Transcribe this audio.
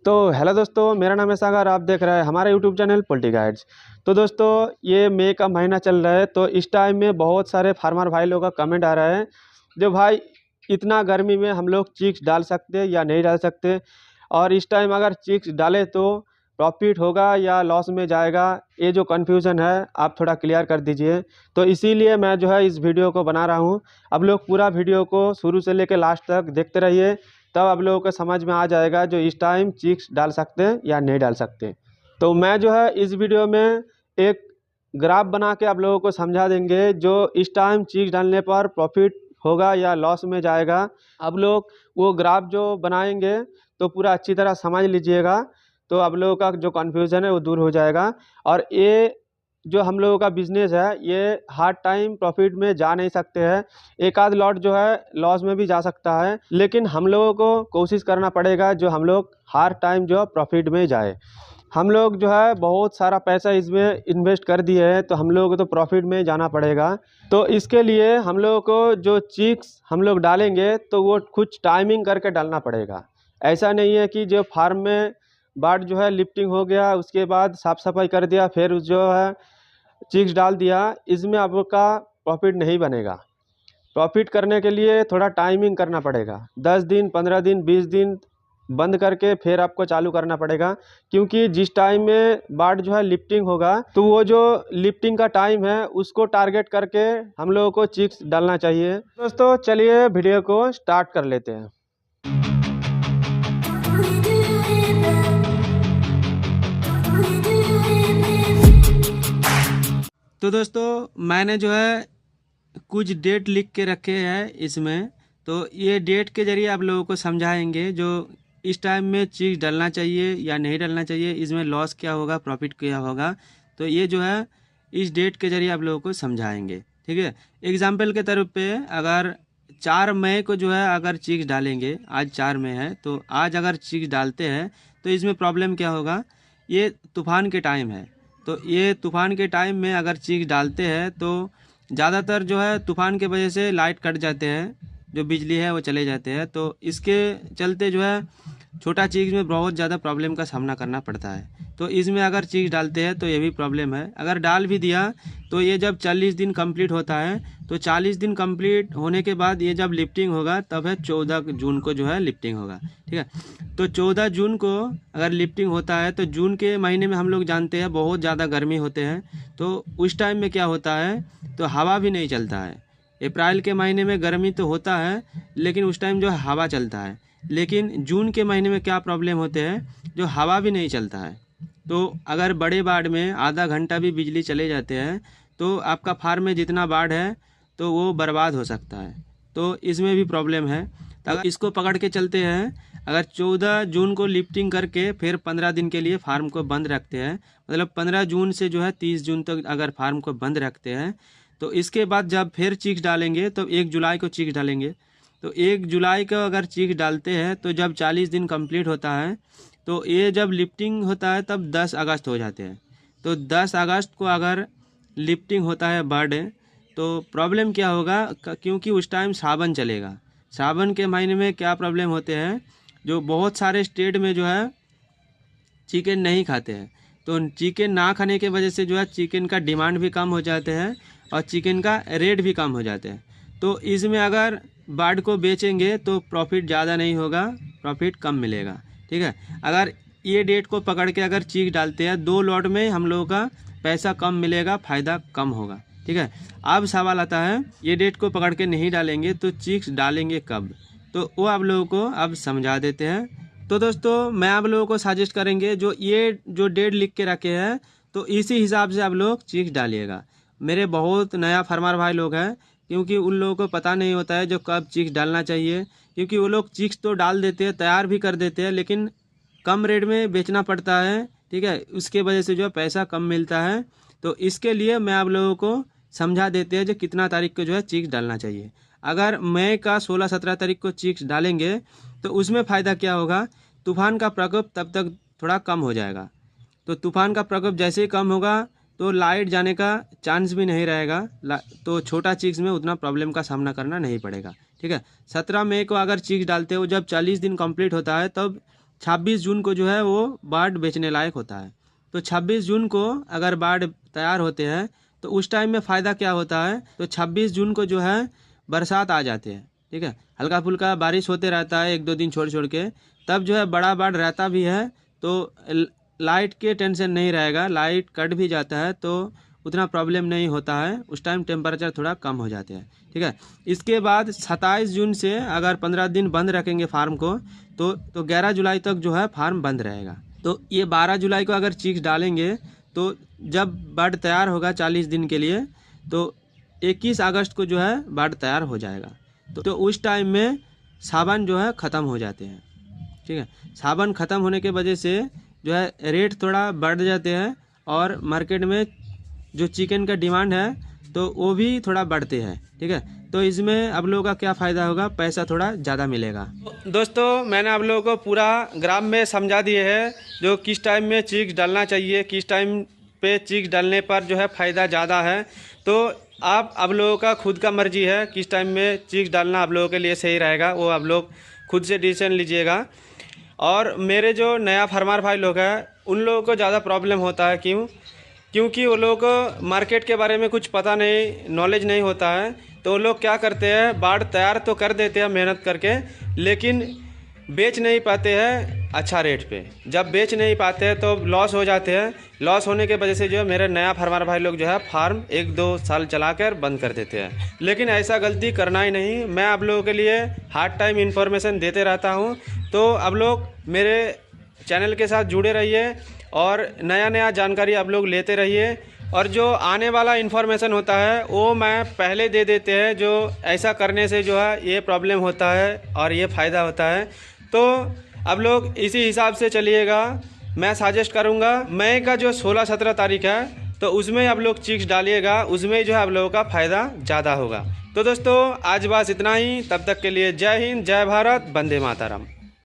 तो हेलो दोस्तों, मेरा नाम है सागर। आप देख रहे हैं हमारा यूट्यूब चैनल पोल्ट्री गाइड्स। तो दोस्तों, ये मई का महीना चल रहा है, तो इस टाइम में बहुत सारे फार्मर भाई लोगों का कमेंट आ रहा है जो भाई इतना गर्मी में हम लोग चिक्स डाल सकते हैं या नहीं डाल सकते, और इस टाइम अगर चिक्स डालें तो प्रॉफिट होगा या लॉस में जाएगा। ये जो कन्फ्यूज़न है आप थोड़ा क्लियर कर दीजिए। तो इसीलिए मैं जो है इस वीडियो को बना रहा हूँ। आप लोग पूरा वीडियो को शुरू से लेकर लास्ट तक देखते रहिए, तब आप लोगों को समझ में आ जाएगा जो इस टाइम चिक्स डाल सकते हैं या नहीं डाल सकते। तो मैं जो है इस वीडियो में एक ग्राफ बना के आप लोगों को समझा देंगे जो इस टाइम चिक्स डालने पर प्रॉफिट होगा या लॉस में जाएगा। आप लोग वो ग्राफ जो बनाएंगे तो पूरा अच्छी तरह समझ लीजिएगा, तो आप लोगों का जो कन्फ्यूज़न है वो दूर हो जाएगा। और ये जो हम लोगों का बिजनेस है ये हार्ड टाइम प्रॉफिट में जा नहीं सकते हैं, एक आध लॉट जो है लॉस में भी जा सकता है, लेकिन हम लोगों को कोशिश करना पड़ेगा जो हम लोग हर टाइम जो प्रॉफिट में जाए। हम लोग जो है बहुत सारा पैसा इसमें इन्वेस्ट कर दिए हैं, तो हम लोगों को तो प्रॉफिट में जाना पड़ेगा। तो इसके लिए हम लोगों को जो चिक्स हम लोग डालेंगे तो वो कुछ टाइमिंग करके डालना पड़ेगा। ऐसा नहीं है कि जो फार्म में बर्ड जो है लिफ्टिंग हो गया उसके बाद साफ़ सफाई कर दिया फिर जो है चिक्स डाल दिया, इसमें आपका प्रॉफिट नहीं बनेगा। प्रॉफिट करने के लिए थोड़ा टाइमिंग करना पड़ेगा, 10 दिन 15 दिन 20 दिन बंद करके फिर आपको चालू करना पड़ेगा। क्योंकि जिस टाइम में बर्ड जो है लिफ्टिंग होगा तो वो जो लिफ्टिंग का टाइम है उसको टारगेट करके हम लोगों को चिक्स डालना चाहिए। दोस्तों चलिए वीडियो को स्टार्ट कर लेते हैं। तो दोस्तों मैंने जो है कुछ डेट लिख के रखे हैं इसमें, तो ये डेट के ज़रिए आप लोगों को समझाएंगे जो इस टाइम में चीज़ डालना चाहिए या नहीं डालना चाहिए, इसमें लॉस क्या होगा प्रॉफिट क्या होगा। तो ये जो है इस डेट के ज़रिए आप लोगों को समझाएंगे, ठीक है। एग्जाम्पल के तरफ पे अगर 4 मई को जो है अगर चीज़ डालेंगे, आज 4 मई है तो आज अगर चीज़ डालते हैं तो इसमें प्रॉब्लम क्या होगा। ये तूफ़ान के टाइम है, तो ये तूफ़ान के टाइम में अगर चीज़ डालते हैं तो ज़्यादातर जो है तूफ़ान के वजह से लाइट कट जाते हैं, जो बिजली है वो चले जाते हैं। तो इसके चलते जो है छोटा चीज़ में बहुत ज़्यादा प्रॉब्लम का सामना करना पड़ता है। तो इसमें अगर चीज़ डालते हैं तो ये भी प्रॉब्लम है। अगर डाल भी दिया तो ये जब 40 दिन कंप्लीट होता है, तो 40 दिन कंप्लीट होने के बाद ये जब लिफ्टिंग होगा तब है 14 जून को जो है लिफ्टिंग होगा, ठीक है। तो 14 जून को अगर लिफ्टिंग होता है तो जून के महीने में हम लोग जानते हैं बहुत ज़्यादा गर्मी होते हैं, तो उस टाइम में क्या होता है तो हवा भी नहीं चलता है। अप्रैल के महीने में गर्मी तो होता है लेकिन उस टाइम जो है हवा चलता है, लेकिन जून के महीने में क्या प्रॉब्लम होते हैं जो हवा भी नहीं चलता है। तो अगर बड़े बाड़ में आधा घंटा भी बिजली चले जाते हैं तो आपका फार्म में जितना बाड़ है तो वो बर्बाद हो सकता है। तो इसमें भी प्रॉब्लम है। तो अगर इसको पकड़ के चलते हैं, अगर 14 जून को लिफ्टिंग करके फिर 15 दिन के लिए फार्म को बंद रखते हैं, मतलब 15 जून से जो है 30 जून तक अगर फार्म को बंद रखते हैं, तो इसके बाद जब फिर चिक्स डालेंगे तो 1 जुलाई को चिक्स डालेंगे। तो 1 जुलाई को अगर चिक्स डालते हैं तो जब 40 दिन कंप्लीट होता है तो ये जब लिफ्टिंग होता है तब 10 अगस्त हो जाते हैं। तो 10 अगस्त को अगर लिफ्टिंग होता है बर्ड, तो प्रॉब्लम क्या होगा क्योंकि उस टाइम सावन चलेगा। सावन के महीने में क्या प्रॉब्लम होते हैं, जो बहुत सारे स्टेट में जो है चिकन नहीं खाते हैं, तो चिकन ना खाने के वजह से जो है चिकन का डिमांड भी कम हो जाते हैं और चिकन का रेट भी कम हो जाते हैं। तो इसमें अगर बर्ड को बेचेंगे तो प्रॉफिट ज़्यादा नहीं होगा, प्रॉफिट कम मिलेगा, ठीक है। अगर ये डेट को पकड़ के अगर चिक्स डालते हैं 2 लॉट में हम लोगों का पैसा कम मिलेगा, फ़ायदा कम होगा, ठीक है। अब सवाल आता है ये डेट को पकड़ के नहीं डालेंगे तो चिक्स डालेंगे कब, तो वो आप लोगों को अब समझा देते हैं। तो दोस्तों मैं आप लोगों को सजेस्ट करेंगे जो ये जो डेट लिख के रखे हैं तो इसी हिसाब से आप लोग चिक्स डालिएगा। मेरे बहुत नया फार्मर भाई लोग हैं, क्योंकि उन लोगों को पता नहीं होता है जो कब चिक्स डालना चाहिए, क्योंकि वो लोग चिक्स तो डाल देते हैं, तैयार भी कर देते हैं, लेकिन कम रेट में बेचना पड़ता है, ठीक है। उसके वजह से जो है पैसा कम मिलता है। तो इसके लिए मैं आप लोगों को समझा देते हैं जो कितना तारीख को जो है चिक्स डालना चाहिए। अगर मई का 16-17 तारीख को चिक्स डालेंगे तो उसमें फ़ायदा क्या होगा, तूफ़ान का प्रकोप तब तक थोड़ा कम हो जाएगा। तो तूफ़ान का प्रकोप जैसे ही कम होगा तो लाइट जाने का चांस भी नहीं रहेगा, तो छोटा चिक्स में उतना प्रॉब्लम का सामना करना नहीं पड़ेगा, ठीक है। 17 मई को अगर चिक्स डालते हो जब 40 दिन कंप्लीट होता है तब 26 जून को जो है वो बाढ़ बेचने लायक होता है। तो 26 जून को अगर बाढ़ तैयार होते हैं तो उस टाइम में फ़ायदा क्या होता है, तो 26 जून को जो है बरसात आ जाते हैं, ठीक है, हल्का फुल्का बारिश होते रहता है 1-2 दिन छोड़ छोड़ के, तब जो है बड़ा बाढ़ रहता भी है तो लाइट के टेंशन नहीं रहेगा, लाइट कट भी जाता है तो उतना प्रॉब्लम नहीं होता है, उस टाइम टेम्परेचर थोड़ा कम हो जाते हैं, ठीक है। इसके बाद 27 जून से अगर 15 दिन बंद रखेंगे फार्म को तो 11 जुलाई तक जो है फार्म बंद रहेगा। तो ये 12 जुलाई को अगर चिक्स डालेंगे तो जब बाढ़ तैयार होगा 40 दिन के लिए तो 21 अगस्त को जो है बाढ़ तैयार हो जाएगा। तो उस टाइम में सावन जो है ख़त्म हो जाते हैं, ठीक है। सावन ख़त्म होने के वजह से जो है रेट थोड़ा बढ़ जाते हैं और मार्केट में जो चिकन का डिमांड है तो वो भी थोड़ा बढ़ते हैं, ठीक है। तो इसमें आप लोगों का क्या फ़ायदा होगा, पैसा थोड़ा ज़्यादा मिलेगा। दोस्तों मैंने आप लोगों को पूरा ग्राम में समझा दिए है जो किस टाइम में चिक्स डालना चाहिए, किस टाइम पे चिक्स डालने पर जो है फ़ायदा ज़्यादा है। तो आप लोगों का खुद का मर्जी है किस टाइम में चिक्स डालना आप लोगों के लिए सही रहेगा, वो आप लोग खुद से डिसीजन लीजिएगा। और मेरे जो नया फार्मर भाई लोग हैं उन लोगों को ज़्यादा प्रॉब्लम होता है, क्योंकि वो लोग को मार्केट के बारे में कुछ पता नहीं, नॉलेज नहीं होता है। तो वो लोग क्या करते हैं, बाढ़ तैयार तो कर देते हैं मेहनत करके, लेकिन बेच नहीं पाते हैं अच्छा रेट पे। जब बेच नहीं पाते हैं तो लॉस हो जाते हैं। लॉस होने के वजह से जो है मेरे नया फार्मर भाई लोग जो है फार्म 1-2 साल चलाकर बंद कर देते हैं। लेकिन ऐसा गलती करना ही नहीं। मैं आप लोगों के लिए हार्ड टाइम इन्फॉर्मेशन देते रहता हूँ। तो आप लोग मेरे चैनल के साथ जुड़े रहिए और नया जानकारी आप लोग लेते रहिए। और जो आने वाला इन्फॉर्मेशन होता है वो मैं पहले दे देते हैं, जो ऐसा करने से जो है ये प्रॉब्लम होता है और ये फ़ायदा होता है। तो आप लोग इसी हिसाब से चलिएगा। मैं सजेस्ट करूँगा मई का जो 16-17 तारीख है तो उसमें आप लोग चिक्स डालिएगा, उसमें जो है आप लोगों का फ़ायदा ज़्यादा होगा। तो दोस्तों आज बस इतना ही, तब तक के लिए जय हिंद, जय भारत, वंदे मातरम।